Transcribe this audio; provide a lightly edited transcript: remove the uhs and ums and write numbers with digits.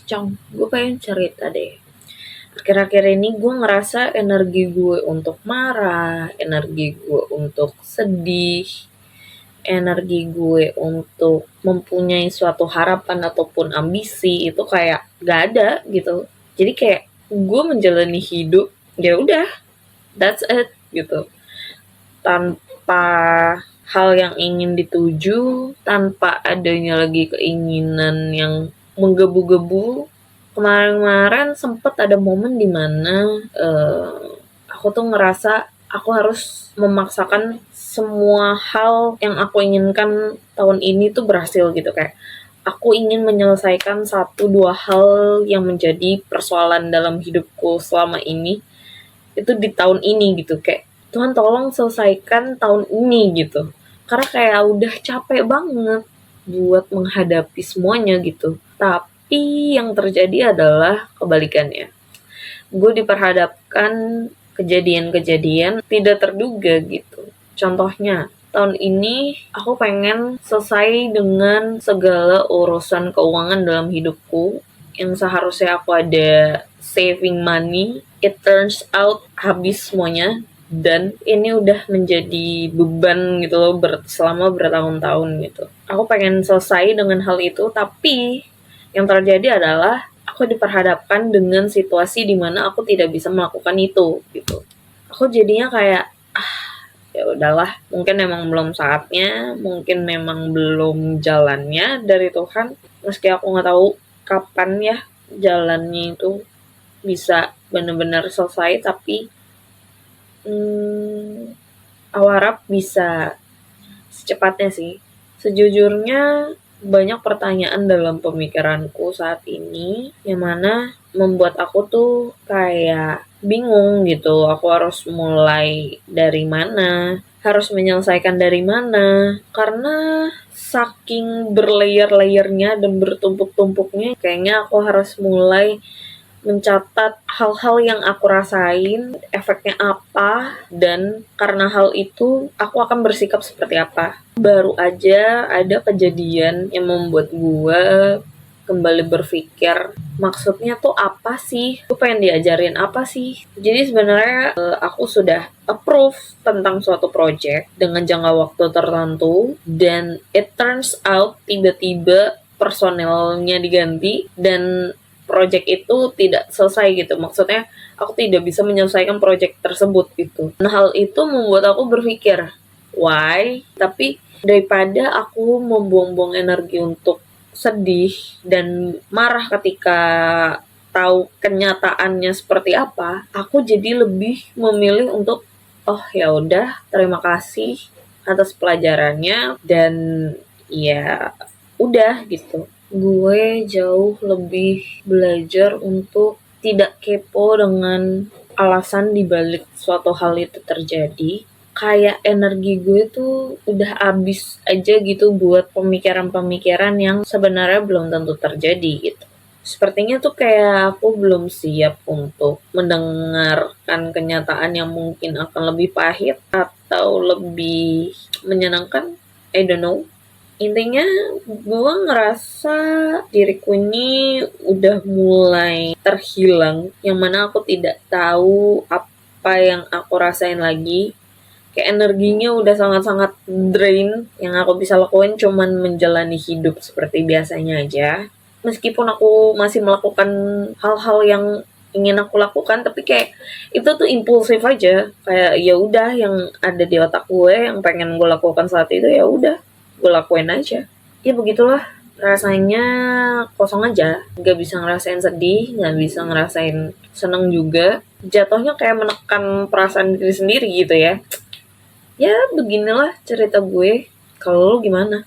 Cong, gue pengen cerita deh. Akhir-akhir ini gue ngerasa energi gue untuk marah, energi gue untuk sedih, energi gue untuk mempunyai suatu harapan ataupun ambisi itu kayak gak ada gitu. Jadi kayak gue menjalani hidup, ya udah, that's it gitu. Tanpa hal yang ingin dituju, tanpa adanya lagi keinginan yang menggebu-gebu. Kemarin-kemarin sempet ada momen dimana aku tuh ngerasa aku harus memaksakan semua hal yang aku inginkan tahun ini tuh berhasil gitu, kayak aku ingin menyelesaikan satu dua hal yang menjadi persoalan dalam hidupku selama ini itu di tahun ini gitu, kayak Tuhan tolong selesaikan tahun ini gitu, karena kayak udah capek banget buat menghadapi semuanya gitu. Tapi yang terjadi adalah kebalikannya, gue diperhadapkan kejadian-kejadian tidak terduga gitu. Contohnya, tahun ini aku pengen selesai dengan segala urusan keuangan dalam hidupku yang seharusnya aku ada saving money, it turns out habis semuanya, dan ini udah menjadi beban gitu loh selama bertahun-tahun gitu. Aku pengen selesai dengan hal itu, tapi yang terjadi adalah aku diperhadapkan dengan situasi di mana aku tidak bisa melakukan itu gitu. Aku jadinya kayak ya udahlah, mungkin memang belum saatnya, mungkin memang belum jalannya dari Tuhan, meski aku nggak tahu kapan ya jalannya itu bisa benar-benar selesai, tapi aku harap bisa secepatnya sih. Sejujurnya banyak pertanyaan dalam pemikiranku saat ini yang mana membuat aku tuh kayak bingung gitu. Aku harus mulai dari mana, harus menyelesaikan dari mana, karena saking berlayer-layernya dan bertumpuk-tumpuknya, kayaknya aku harus mulai mencatat hal-hal yang aku rasain, efeknya apa, dan karena hal itu aku akan bersikap seperti apa. Baru aja ada kejadian yang membuat gue kembali berpikir, maksudnya tuh apa sih? Gue pengen diajarin apa sih? Jadi sebenarnya aku sudah approve tentang suatu project dengan jangka waktu tertentu, dan it turns out tiba-tiba personelnya diganti dan project itu tidak selesai gitu. Maksudnya aku tidak bisa menyelesaikan project tersebut gitu. Nah, hal itu membuat aku berpikir, why? Tapi daripada aku membuang-buang energi untuk sedih dan marah ketika tahu kenyataannya seperti apa, aku jadi lebih memilih untuk oh ya udah, terima kasih atas pelajarannya, dan ya udah gitu. Gue jauh lebih belajar untuk tidak kepo dengan alasan dibalik suatu hal itu terjadi. Kayak energi gue tuh udah habis aja gitu buat pemikiran-pemikiran yang sebenarnya belum tentu terjadi gitu. Sepertinya tuh kayak aku belum siap untuk mendengarkan kenyataan yang mungkin akan lebih pahit atau lebih menyenangkan. I don't know. Intinya gue ngerasa diriku ini udah mulai terhilang, yang mana aku tidak tahu apa yang aku rasain lagi. Kayak energinya udah sangat-sangat drain, yang aku bisa lakuin cuman menjalani hidup seperti biasanya aja. Meskipun aku masih melakukan hal-hal yang ingin aku lakukan, tapi kayak itu tuh impulsif aja, kayak ya udah yang ada di otak gue yang pengen gue lakukan saat itu, ya udah gue lakuin aja. Ya begitulah, rasanya kosong aja, nggak bisa ngerasain sedih, nggak bisa ngerasain seneng juga, jatuhnya kayak menekan perasaan diri sendiri gitu ya. Ya beginilah cerita gue. Kalau lu gimana?